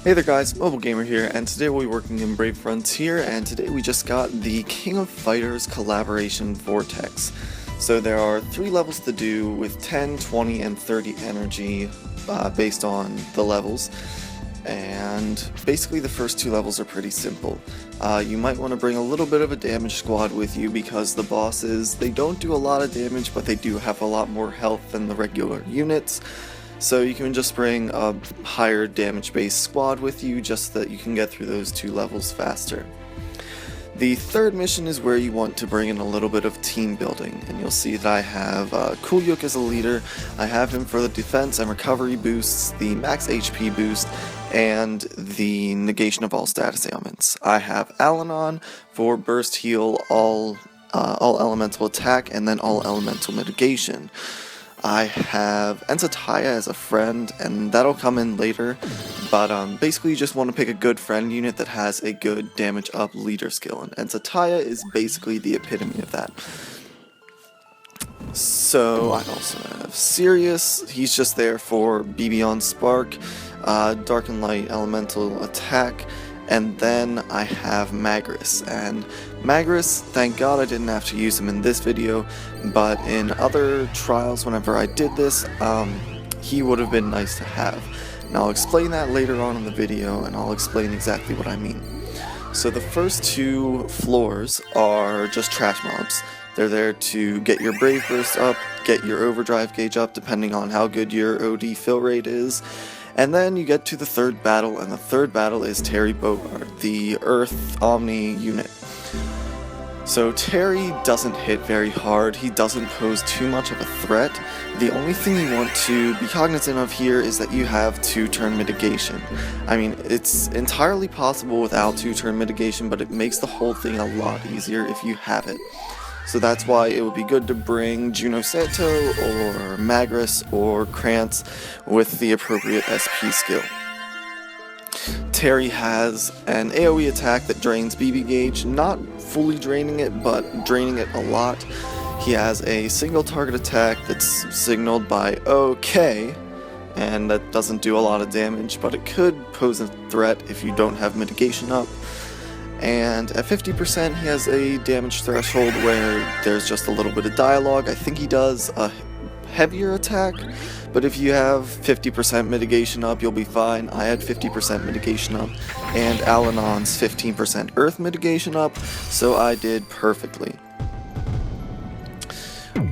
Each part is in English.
Hey there guys, Mobile Gamer here, and today we'll be working in Brave Frontier, and today we just got the King of Fighters Collaboration Vortex. So there are 3 levels to do with 10, 20, and 30 energy based on the levels. And basically the first 2 levels are pretty simple. You might want to bring a little bit of a damage squad with you because the bosses, they don't do a lot of damage, but they do have a lot more health than the regular units. So you can just bring a higher damage based squad with you just so that you can get through those 2 levels faster. The third mission is where you want to bring in a little bit of team building, and you'll see that I have Kulyuk as a leader. I have him for the defense and recovery boosts, the max HP boost, and the negation of all status ailments. I have Alanon for burst heal, all elemental attack, and then all elemental mitigation. I have ensa-taya as a friend, and that'll come in later, but basically you just want to pick a good friend unit that has a good damage up leader skill, and ensa-taya is basically the epitome of that. So I also have Sirius, he's just there for BB on Spark, Dark and Light elemental attack, and then I have Magris, and Magris, thank God I didn't have to use him in this video, but in other trials whenever I did this, he would have been nice to have. And I'll explain that later on in the video, and I'll explain exactly what I mean. So the first 2 floors are just trash mobs. They're there to get your Brave Burst up, get your Overdrive gauge up depending on how good your OD fill rate is, and then you get to the 3rd battle, and the 3rd battle is Terry Bogard, the Earth Omni unit. So Terry doesn't hit very hard, he doesn't pose too much of a threat. The only thing you want to be cognizant of here is that you have 2-turn mitigation. I mean, it's entirely possible without 2-turn mitigation, but it makes the whole thing a lot easier if you have it. So that's why it would be good to bring Juno Santo or Magris or Krantz with the appropriate SP skill. Terry has an AoE attack that drains BB gauge, not fully draining it, but draining it a lot. He has a single target attack that's signaled by OK, and that doesn't do a lot of damage, but it could pose a threat if you don't have mitigation up. And at 50% he has a damage threshold where there's just a little bit of dialogue. I think he does a heavier attack, but if you have 50% mitigation up, you'll be fine. I had 50% mitigation up, and Alanon's 15% earth mitigation up, so I did perfectly.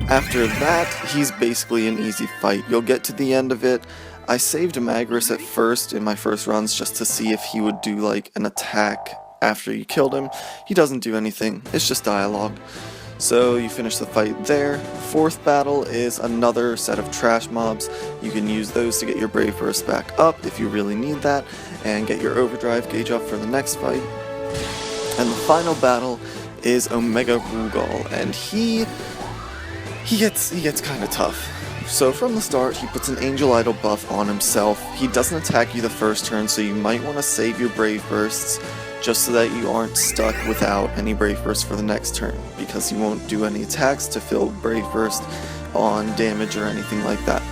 After that, he's basically an easy fight. You'll get to the end of it. I saved Magris at first in my first runs just to see if he would do like an attack after you killed him. He doesn't do anything, it's just dialogue. So you finish the fight there. 4th battle is another set of trash mobs. You can use those to get your Brave Burst back up if you really need that, and get your Overdrive gauge up for the next fight. And the final battle is Omega Rugal, and he gets kind of tough. So from the start, he puts an Angel Idol buff on himself. He doesn't attack you the first turn, so you might want to save your Brave Bursts just so that you aren't stuck without any Brave Burst for the next turn, because you won't do any attacks to fill Brave Burst on damage or anything like that.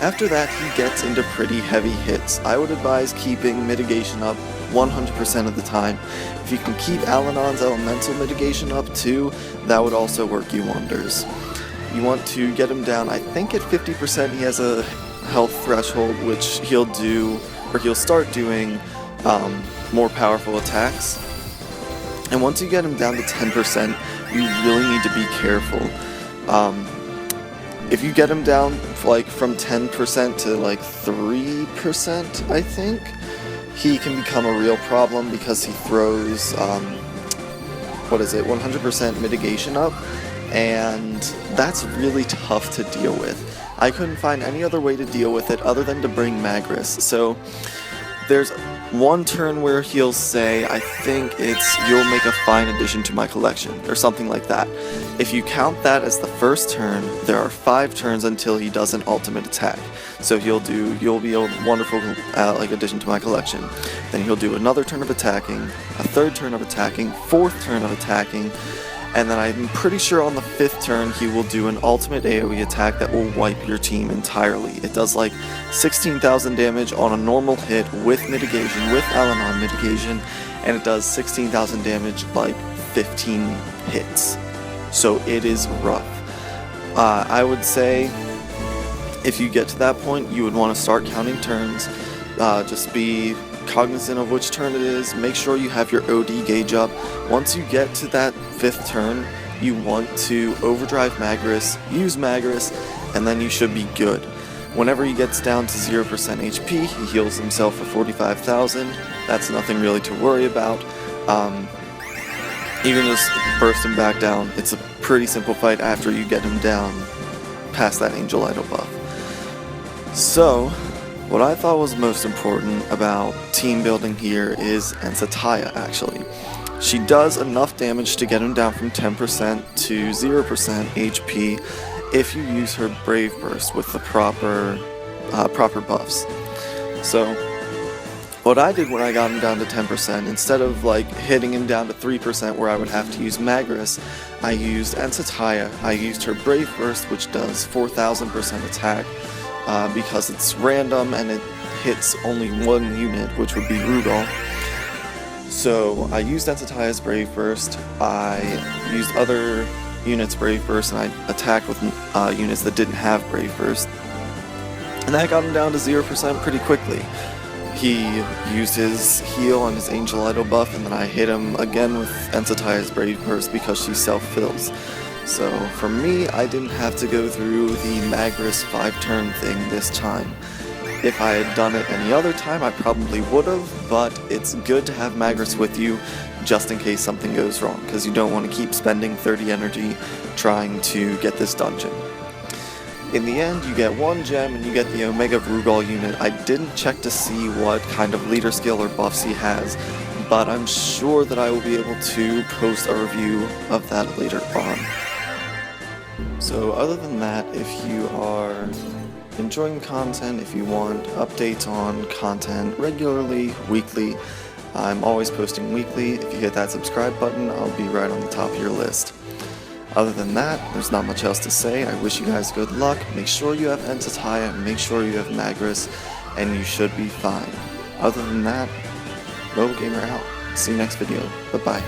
After that, he gets into pretty heavy hits. I would advise keeping mitigation up 100% of the time. If you can keep Alanon's elemental mitigation up too, that would also work you wonders. You want to get him down, I think at 50% he has a health threshold, which he'll do, or he'll start doing more powerful attacks. And once you get him down to 10%, you really need to be careful. If you get him down like from 10% to like 3%, I think, he can become a real problem because he throws, 100% mitigation up, and that's really tough to deal with. I couldn't find any other way to deal with it other than to bring Magris. So there's one turn where he'll say, I think it's, you'll make a fine addition to my collection, or something like that. If you count that as the first turn, there are 5 turns until he does an ultimate attack. So you'll be a wonderful addition to my collection. Then he'll do another turn of attacking, a 3rd turn of attacking, 4th turn of attacking, And then I'm pretty sure on the 5th turn he will do an ultimate AoE attack that will wipe your team entirely. It does like 16,000 damage on a normal hit with mitigation, with Alanon mitigation, and it does 16,000 damage like 15 hits. So it is rough. I would say if you get to that point, you would want to start counting turns. Just be cognizant of which turn it is. Make sure you have your OD gauge up. Once you get to that 5th turn, you want to overdrive Magris, use Magris, and then you should be good. Whenever he gets down to 0% HP, he heals himself for 45,000. That's nothing really to worry about. You can just burst him back down. It's a pretty simple fight after you get him down past that Angel Idol buff. So, what I thought was most important about team building here is ensa-taya, actually. She does enough damage to get him down from 10% to 0% HP if you use her Brave Burst with the proper buffs. So, what I did when I got him down to 10%, instead of like hitting him down to 3% where I would have to use Magris, I used ensa-taya. I used her Brave Burst, which does 4,000% attack, because it's random and it hits only one unit, which would be Rugal. So I used ensa-taya's Brave Burst, I used other units' Brave Burst, and I attacked with units that didn't have Brave Burst. And that got him down to 0% pretty quickly. He used his heal and his Angel Idol buff, and then I hit him again with ensa-taya's Brave Burst because she self-fills. So for me, I didn't have to go through the Magris 5-turn thing this time. If I had done it any other time, I probably would have, but it's good to have Magris with you just in case something goes wrong, because you don't want to keep spending 30 energy trying to get this dungeon. In the end, you get 1 gem and you get the Omega Rugal unit. I didn't check to see what kind of leader skill or buffs he has, but I'm sure that I will be able to post a review of that later on. So other than that, if you are enjoying the content, if you want updates on content regularly, weekly, I'm always posting weekly. If you hit that subscribe button, I'll be right on the top of your list. Other than that, there's not much else to say. I wish you guys good luck. Make sure you have ensa-taya, make sure you have Magris, and you should be fine. Other than that, Mobile Gamer out. See you next video. Bye-bye.